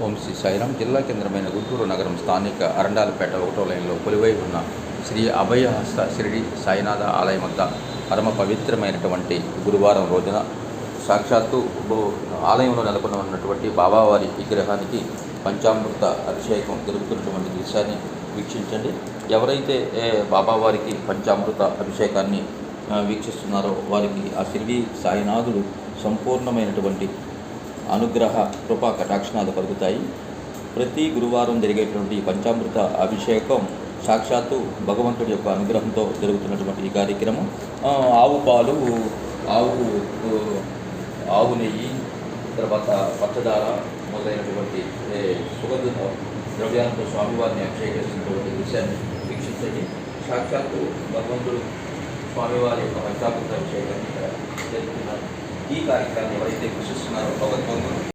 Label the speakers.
Speaker 1: ఓం శ్రీ సాయిరాం. జిల్లా కేంద్రమైన గుంటూరు నగరం స్థానిక అరండాలపేట 1వ లైన్లో కొలువై ఉన్న శ్రీ అభయహస్త షిరిడి సాయినాథ ఆలయం వద్ద పరమ పవిత్రమైనటువంటి గురువారం రోజున సాక్షాత్తు ఆలయంలో నెలకొని ఉన్నటువంటి బాబావారి విగ్రహానికి పంచామృత అభిషేకం జరుగుతున్నటువంటి దృశ్యాన్ని వీక్షించండి. ఎవరైతే బాబావారికి పంచామృత అభిషేకాన్ని వీక్షిస్తున్నారో వారికి ఆ షిరిడి సాయినాథుడు సంపూర్ణమైనటువంటి అనుగ్రహ కృపా కటాక్షణాలు కలుగుతాయి. ప్రతి గురువారం జరిగేటువంటి పంచామృత అభిషేకం సాక్షాత్తు భగవంతుడి యొక్క అనుగ్రహంతో జరుగుతున్నటువంటి ఈ కార్యక్రమం ఆవు పాలు, ఆవు నెయ్యి, తర్వాత పచ్చదార మొదలైనటువంటి సుగంధ ద్రవ్యాలతో స్వామివారిని అభిషేకిస్తున్నటువంటి దృశ్యాన్ని వీక్షించండి. సాక్షాత్తు భగవంతుడు స్వామివారి యొక్క పంచామృత అభిషేకాన్ని జరుగుతున్నారు. ఈ కార్యక్రమాన్ని ఎవరైతే వీక్షిస్తున్నారో భగవంతుడు